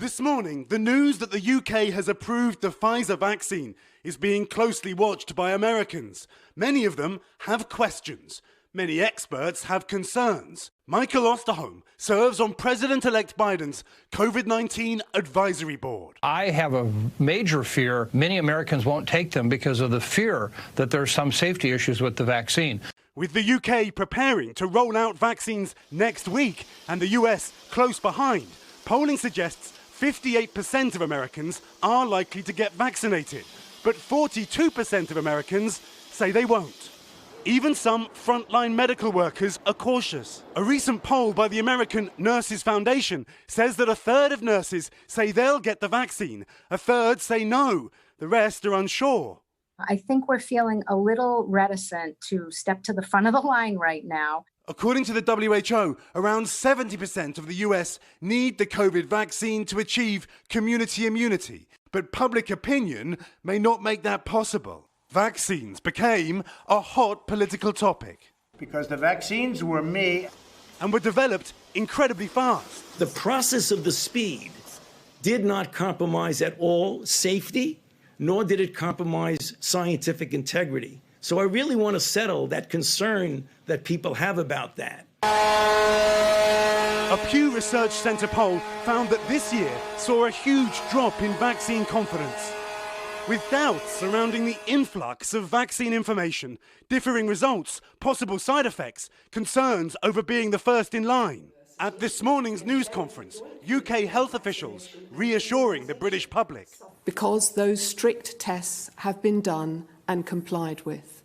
This morning, the news that the UK has approved the Pfizer vaccine is being closely watched by Americans. Many of them have questions. Many experts have concerns. Michael Osterholm serves on President-elect Biden's COVID-19 advisory board. I have a major fear many Americans won't take them because of the fear that there's some safety issues with the vaccine. With the UK preparing to roll out vaccines next week and the US close behind, polling suggests 58% of Americans are likely to get vaccinated, but 42% of Americans say they won't. Even some frontline medical workers are cautious. A recent poll by the American Nurses Foundation says that a third of nurses say they'll get the vaccine, a third say no, the rest are unsure. I think we're feeling a little reticent to step to the front of the line right now. According to the WHO, around 70% of the US need the COVID vaccine to achieve community immunity, but public opinion may not make that possible. Vaccines became a hot political topic. Because the vaccines were made and were developed incredibly fast. The process of the speed did not compromise at all safety, nor did it compromise scientific integrity. So I really want to settle that concern that people have about that. A Pew Research Center poll found that this year saw a huge drop in vaccine confidence. With doubts surrounding the influx of vaccine information, differing results, possible side effects, concerns over being the first in line. At this morning's news conference, UK health officials reassuring the British public. Because those strict tests have been done and complied with,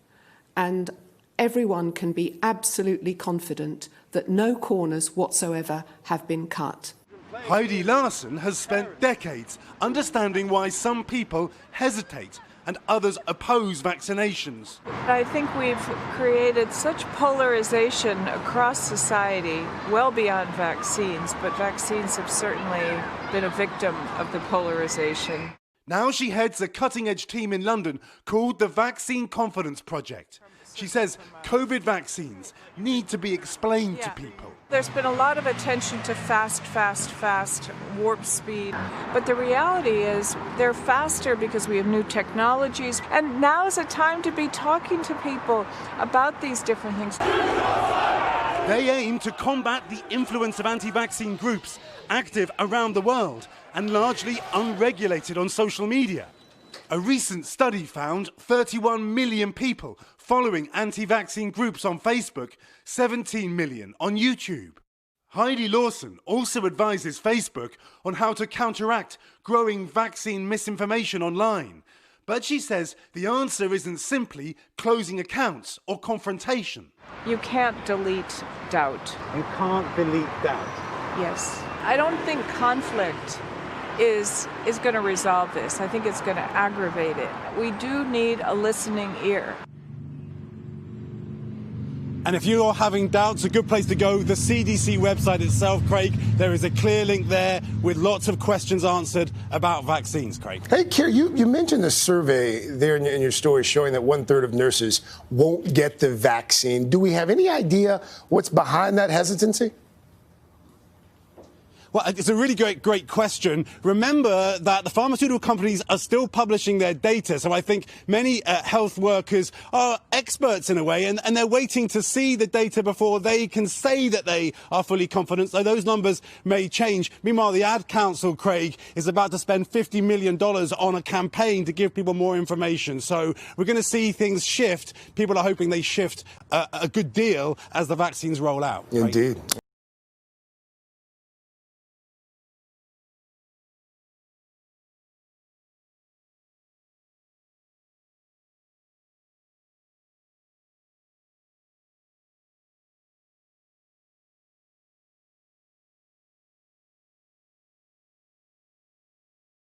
and everyone can be absolutely confident that no corners whatsoever have been cut. Heidi Larson has spent decades understanding why some people hesitate and others oppose vaccinations. I think we've created such polarization across society, well beyond vaccines, but vaccines have certainly been a victim of the polarization. Now she heads a cutting-edge team in London called the Vaccine Confidence Project. She says COVID vaccines need to be explained to people. There's been a lot of attention to fast, warp speed. But the reality is they're faster because we have new technologies. And now is a time to be talking to people about these different things. They aim to combat the influence of anti-vaccine groups active around the world and largely unregulated on social media. A recent study found 31 million people following anti-vaccine groups on Facebook, 17 million on YouTube. Heidi Lawson also advises Facebook on how to counteract growing vaccine misinformation online. But she says the answer isn't simply closing accounts or confrontation. You can't delete doubt. You can't delete doubt. Yes. I don't think conflict is going to resolve this. I think it's going to aggravate it. We do need a listening ear. And if you're having doubts, a good place to go, the CDC website itself, Craig. There is a clear link there with lots of questions answered about vaccines, Craig. Hey, Keir, you mentioned the survey there in your story showing that 1/3 of nurses won't get the vaccine. Do we have any idea what's behind that hesitancy? Well, it's a really great question. Remember that the pharmaceutical companies are still publishing their data. So I think many health workers are experts in a way, and they're waiting to see the data before they can say that they are fully confident. So those numbers may change. Meanwhile, the Ad Council, Craig, is about to spend $50 million on a campaign to give people more information. So we're going to see things shift. People are hoping they shift a good deal as the vaccines roll out. Indeed.